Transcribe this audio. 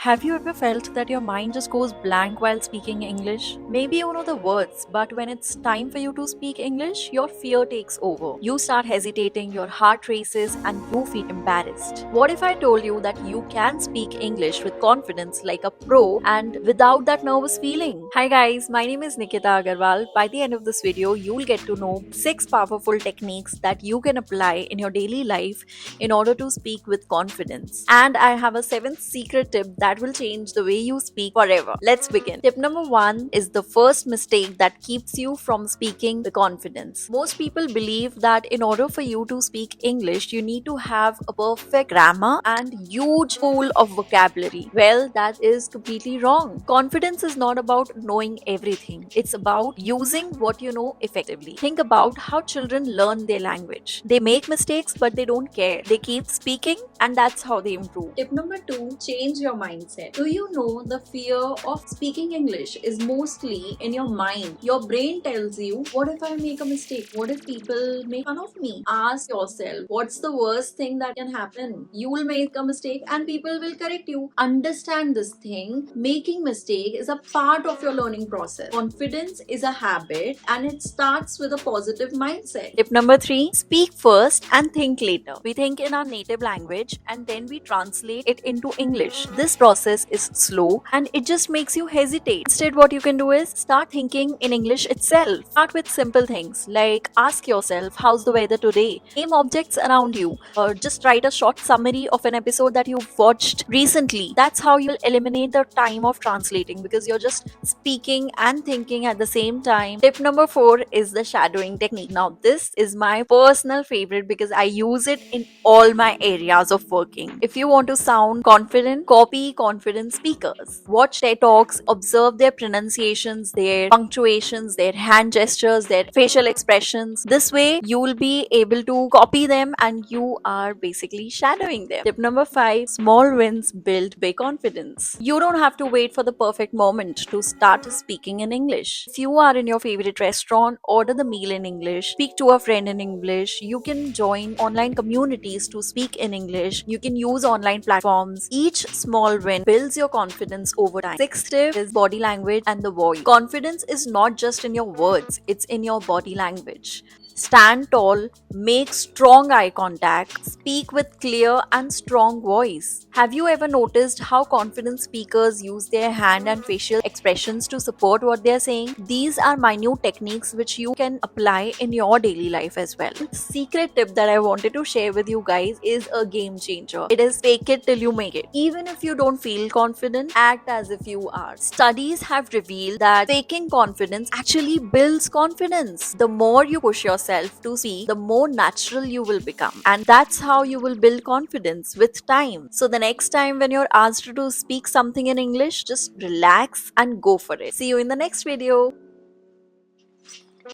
Have you ever felt that your mind just goes blank while speaking English? Maybe you know the words, but when it's time for you to speak English, your fear takes over. You start hesitating, your heart races, and you feel embarrassed. What if I told you that you can speak English with confidence like a pro and without that nervous feeling? Hi guys, my name is Nikita Agarwal. By the end of this video, you'll get to know 6 powerful techniques that you can apply in your daily life in order to speak with confidence. And I have a seventh secret tip that will change the way you speak forever. Let's begin. Tip number one is the first mistake that keeps you from speaking with confidence. Most people believe that in order for you to speak English, you need to have a perfect grammar and huge pool of vocabulary. Well, that is completely wrong. Confidence is not about knowing everything, it's about using what you know effectively. Think about how children learn their language. They make mistakes, but they don't care. They keep speaking, and that's how they improve. Tip number two, change your mindset. Do you know the fear of speaking English is mostly in your mind? Your brain tells you, what if I make a mistake? What if people make fun of me? Ask yourself, what's the worst thing that can happen? You will make a mistake and people will correct you. Understand this thing. Making mistake is a part of your learning process. Confidence is a habit and it starts with a positive mindset. Tip number three, speak first and think later. We think in our native language and then we translate it into English. This process is slow and it just makes you hesitate. Instead, what you can do is start thinking in English itself. Start with simple things like ask yourself, how's the weather today? Name objects around you, or just write a short summary of an episode that you've watched recently. That's how you'll eliminate the time of translating because you're just speaking and thinking at the same time. Tip number four is the shadowing technique. Now, this is my personal favorite because I use it in all my areas of working. If you want to sound confident, copy confident speakers. Watch their talks, observe their pronunciations, their punctuations, their hand gestures, their facial expressions. This way, you will be able to copy them and you are basically shadowing them. Tip number five, small wins build big confidence. You don't have to wait for the perfect moment to start speaking in English. If you are in your favorite restaurant, order the meal in English, speak to a friend in English. You can join online communities to speak in English. You can use online platforms. Each small win builds your confidence over time. Sixth tip is body language and the voice. Confidence is not just in your words, it's in your body language. Stand tall, make strong eye contact, speak with clear and strong voice. Have you ever noticed how confident speakers use their hand and facial expressions to support what they're saying? These are minute techniques which you can apply in your daily life as well. The secret tip that I wanted to share with you guys is a game changer. It is fake it till you make it. Even if you don't feel confident, act as if you are. Studies have revealed that faking confidence actually builds confidence. The more you push yourself to speak, the more natural you will become. And that's how you will build confidence with time. So the next time when you're asked to speak something in English, just relax and go for it. See you in the next video.